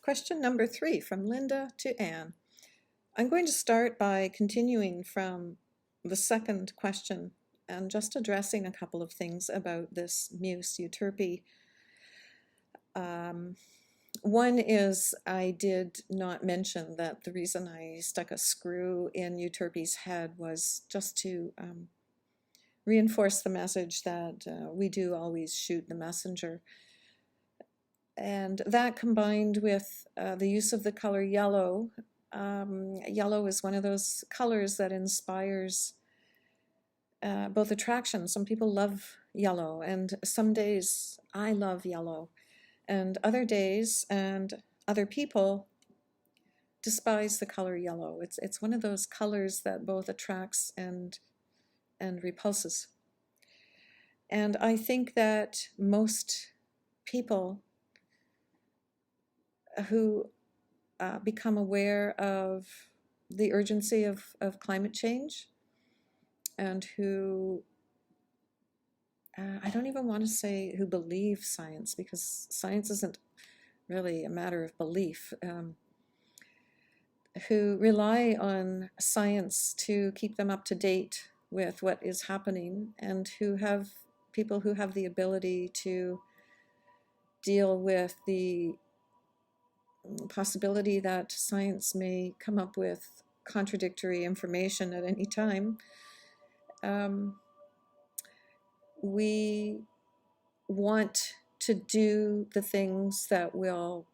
Question number 3 from Linda to Anne. I'm going to start by continuing from the second question and just addressing a couple of things about this muse euterpe. One is I did not mention that the reason I stuck a screw in Euterpe's head was just to reinforce the message that we do always shoot the messenger. And that combined with the use of the color yellow. Yellow is one of those colors that inspires both attraction. Some people love yellow, and some days I love yellow, and other days and other people despise the color yellow. It's one of those colors that both attracts and repulses. And I think that most people who become aware of the urgency of climate change, and who, I don't even want to say who believe science, because science isn't really a matter of belief, who rely on science to keep them up to date with what is happening, and who have people who have the ability to deal with the possibility that science may come up with contradictory information at any time. We want to do the things that will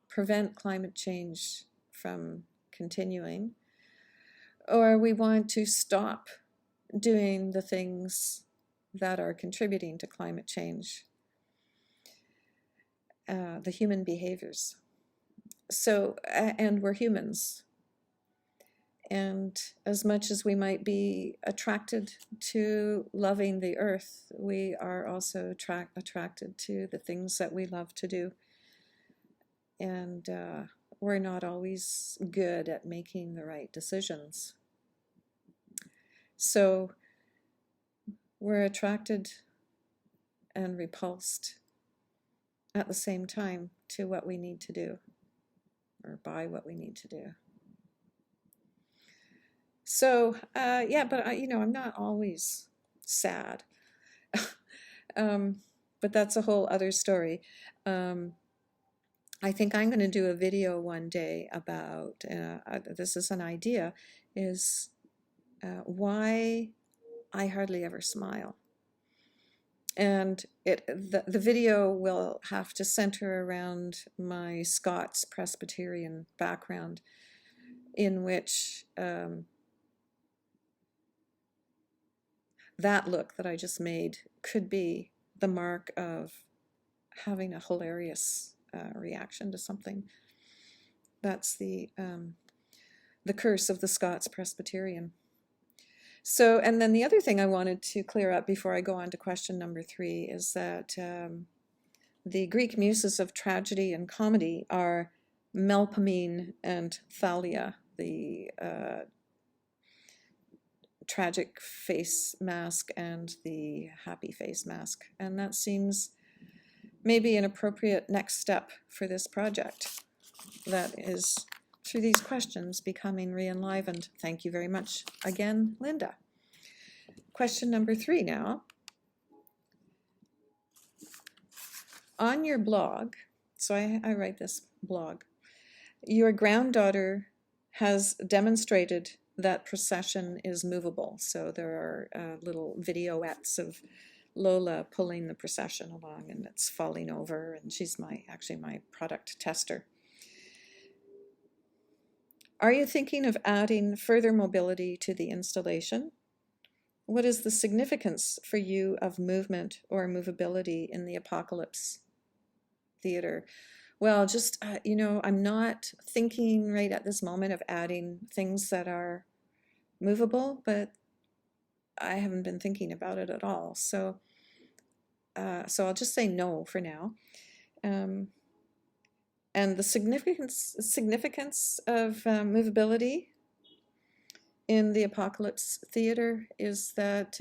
prevent climate change from continuing, or we want to stop doing the things that are contributing to climate change, the human behaviors. So, and we're humans. And as much as we might be attracted to loving the earth, we are also attracted to the things that we love to do. And we're not always good at making the right decisions. So we're attracted and repulsed at the same time to what we need to do, or by what we need to do. So, yeah, but I'm not always sad. But that's a whole other story. I think I'm going to do a video one day about, this is an idea, is why I hardly ever smile. And the video will have to center around my Scots Presbyterian background, in which that look that I just made could be the mark of having a hilarious reaction to something. That's the curse of the Scots Presbyterian. So, and then the other thing I wanted to clear up before I go on to question number 3 is that the Greek muses of tragedy and comedy are Melpomene and Thalia, the tragic face mask and the happy face mask. And that seems maybe an appropriate next step for this project that is, through these questions, becoming re-enlivened. Thank you very much again, Linda. Question number 3 now. On your blog, so I write this blog, your granddaughter has demonstrated that procession is movable. So there are little videoettes of Lola pulling the procession along, and it's falling over, and she's actually my product tester. Are you thinking of adding further mobility to the installation? What is the significance for you of movement or movability in the Apocalypse Theater? Well, just, I'm not thinking right at this moment of adding things that are movable, but I haven't been thinking about it at all. So I'll just say no for now. And the significance of movability in the Apocalypse Theater is that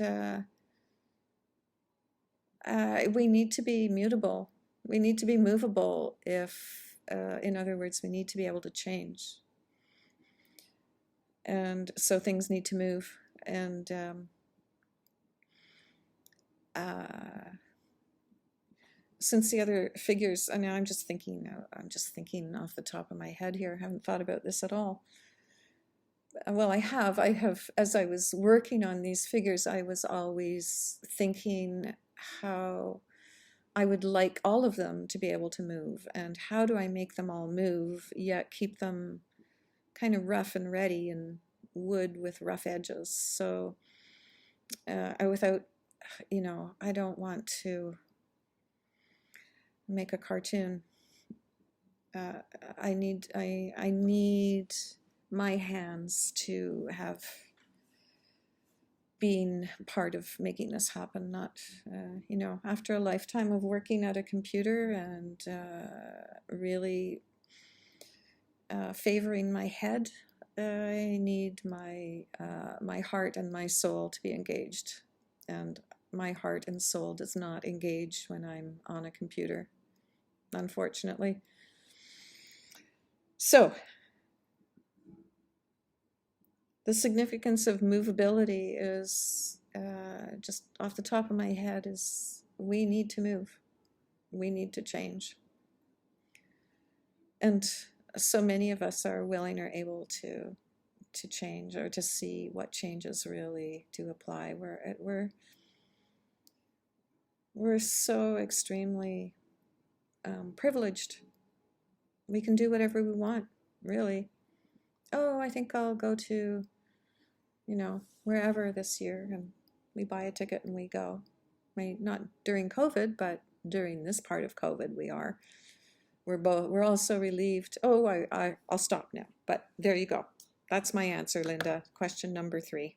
we need to be mutable. We need to be movable if in other words, we need to be able to change. And so things need to move. And since the other figures, I mean, I'm just thinking off the top of my head here. I haven't thought about this at all. Well, I have, as I was working on these figures, I was always thinking how I would like all of them to be able to move, and how do I make them all move, yet keep them kind of rough and ready and wood with rough edges. So without, I don't want to make a cartoon. I need my hands to have been part of making this happen, not, after a lifetime of working at a computer and really favoring my head, I need my heart and my soul to be engaged. And my heart and soul does not engage when I'm on a computer, unfortunately. So, the significance of movability is, just off the top of my head, is we need to move. We need to change. And so many of us are willing or able to change, or to see what changes really do apply. We're so extremely privileged. We can do whatever we want, really. Oh, I think I'll go to, wherever this year, and we buy a ticket and we go. I mean, not during COVID, but during this part of COVID we are. We're also relieved. Oh, I'll stop now. But there you go. That's my answer, Linda. Question number 3.